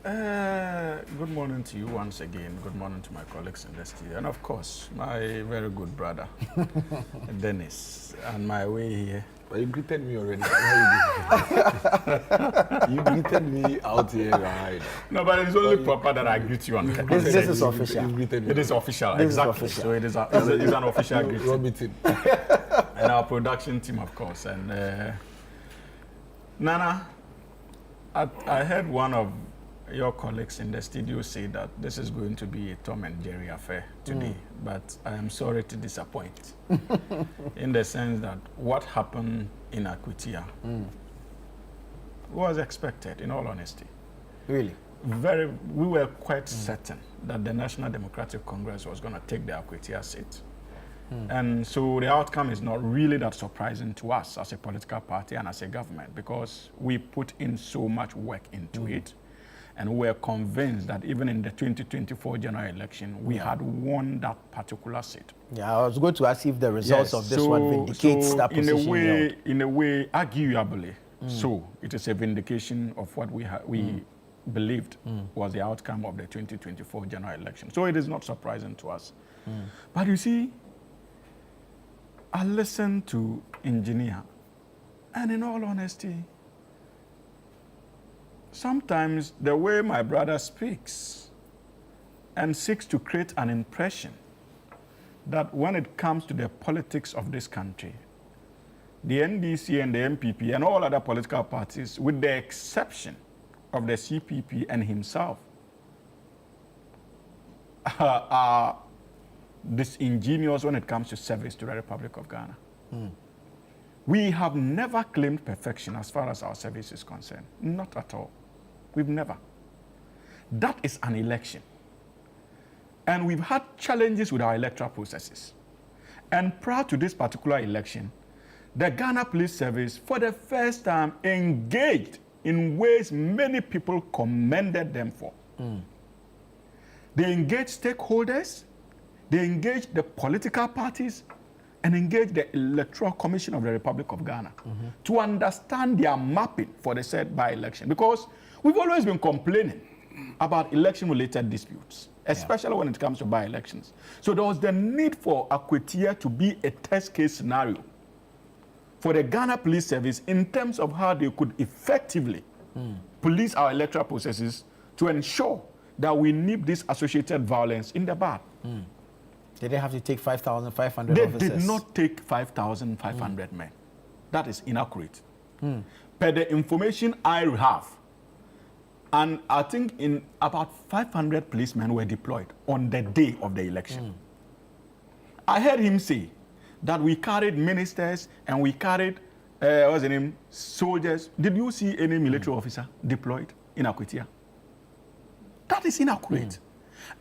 Good morning to you once again. Good morning to my colleagues in the studio. And of course, my very good brother, Dennis, and my way here. But you greeted me already. You greeted me out here. Right? No, but it's only proper that I greet you on This is official. It is official, This exactly. is official. So it is it's an official greeting. And our production team, of course. And Nana, I heard one of your colleagues in the studio say that this is going to be a Tom and Jerry affair today, but I am sorry to disappoint in the sense that what happened in Akwatia was expected, in all honesty. Really? We were quite certain that the National Democratic Congress was going to take the Akwatia seat. And so the outcome is not really that surprising to us as a political party and as a government, because we put in so much work into it. And we were convinced that even in the 2024 general election, we had won that particular seat. Yeah, I was going to ask if the results of this one vindicates that position. In a way, arguably, so it is a vindication of what we believed was the outcome of the 2024 general election. So it is not surprising to us. But you see, I listened to Engineer, and in all honesty, sometimes the way my brother speaks and seeks to create an impression that when it comes to the politics of this country, the NDC and the MPP and all other political parties, with the exception of the CPP and himself, are disingenuous when it comes to service to the Republic of Ghana. We have never claimed perfection as far as our service is concerned. Not at all. We've never. That is an election. And we've had challenges with our electoral processes. And prior to this particular election, the Ghana Police Service, for the first time, engaged in ways many people commended them for. They engaged stakeholders, they engaged the political parties, and engage the Electoral Commission of the Republic of Ghana to understand their mapping for the said by-election. Because we've always been complaining about election-related disputes, especially when it comes to by-elections. So there was the need for Akwatia to be a test case scenario for the Ghana Police Service in terms of how they could effectively police our electoral processes to ensure that we nip this associated violence in the bud. Did they have to take 5,500 officers? They did not take 5,500 men. That is inaccurate. Per the information I have, and I think in about 500 policemen were deployed on the day of the election. I heard him say that we carried ministers and we carried, what's the name, soldiers. Did you see any military officer deployed in Akwatia? That is inaccurate.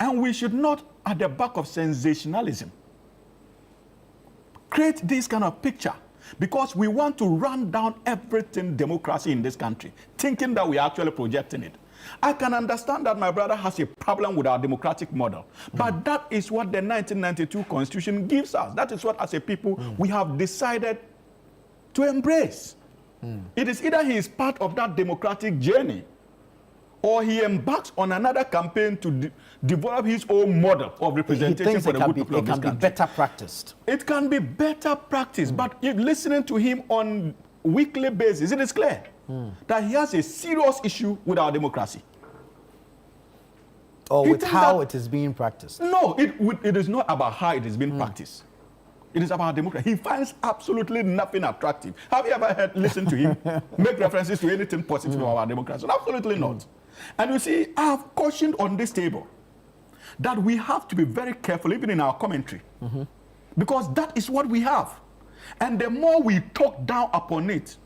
And we should not, at the back of sensationalism, create this kind of picture, because we want to run down everything democracy in this country, thinking that we are actually projecting it. I can understand that my brother has a problem with our democratic model, but that is what the 1992 Constitution gives us. That is what, as a people, we have decided to embrace. It is either he is part of that democratic journey, or he embarks on another campaign to develop his own model of representation for the good people of this country. It can be better practiced. It can be better practiced, but if listening to him on weekly basis, it is clear that he has a serious issue with our democracy. Or with how it is being practiced. No, it is not about how it is being practiced. It is about democracy. He finds absolutely nothing attractive. Have you ever listened to him make references to anything positive about our democracy? Absolutely not. And you see, I have cautioned on this table that we have to be very careful, even in our commentary, because that is what we have. And the more we talk down upon it,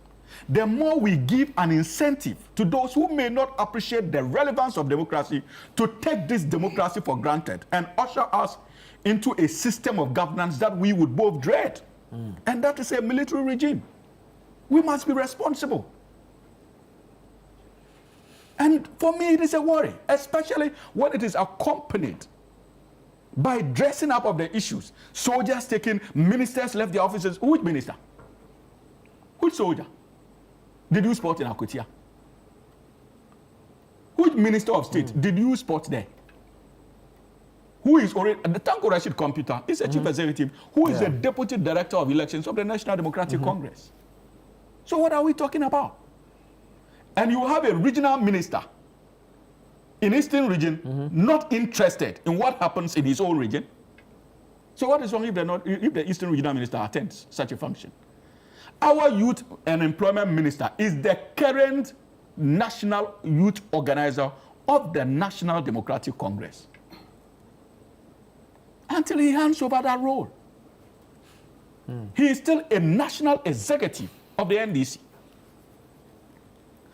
the more we give an incentive to those who may not appreciate the relevance of democracy to take this democracy for granted and usher us into a system of governance that we would both dread. And that is a military regime. We must be responsible. And for me, it is a worry, especially when it is accompanied by dressing up of the issues. Soldiers taking, ministers left their offices. Which minister? Which soldier did you spot in Akwatia? Which Minister of State did you spot there? Who is already, the Tanko Rashid Computer is a chief executive, who is the deputy director of elections of the National Democratic Congress. So what are we talking about? And you have a regional minister in Eastern region not interested in what happens in his own region. So what is wrong if the Eastern regional minister attends such a function? Our youth and employment minister is the current national youth organizer of the National Democratic Congress. Until he hands over that role. He is still a national executive of the NDC.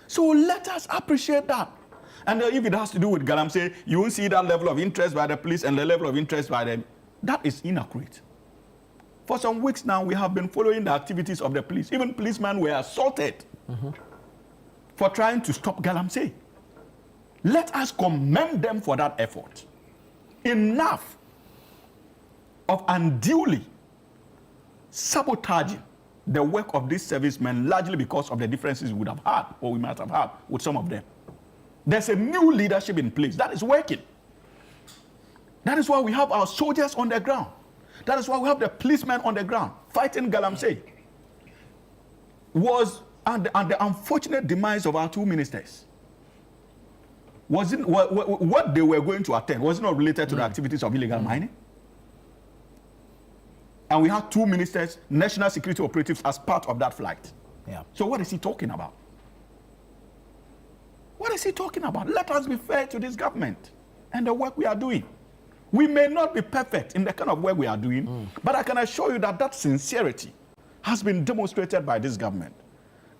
So let us appreciate that. And if it has to do with Galamsey, you won't see that level of interest by the police and the level of interest by them. That is inaccurate. For some weeks now, we have been following the activities of the police. Even policemen were assaulted for trying to stop Galamsey. Let us commend them for that effort. Enough of unduly sabotaging the work of these servicemen, largely because of the differences we would have had, or we might have had with some of them. There's a new leadership in place that is working. That is why we have our soldiers on the ground. That is why we have the policemen on the ground fighting Galamsey. And the unfortunate demise of our two ministers. What they were going to attend was not related to the activities of illegal mining. And we had two ministers, national security operatives, as part of that flight. Yeah. So what is he talking about? What is he talking about? Let us be fair to this government and the work we are doing. We may not be perfect in the kind of work we are doing, but I can assure you that that sincerity has been demonstrated by this government.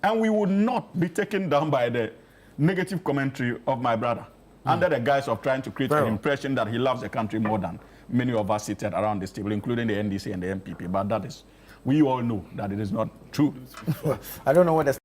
And we would not be taken down by the negative commentary of my brother under the guise of trying to create an impression that he loves the country more than many of us seated around this table, including the NDC and the MPP. But that is, we all know that it is not true. I don't know what the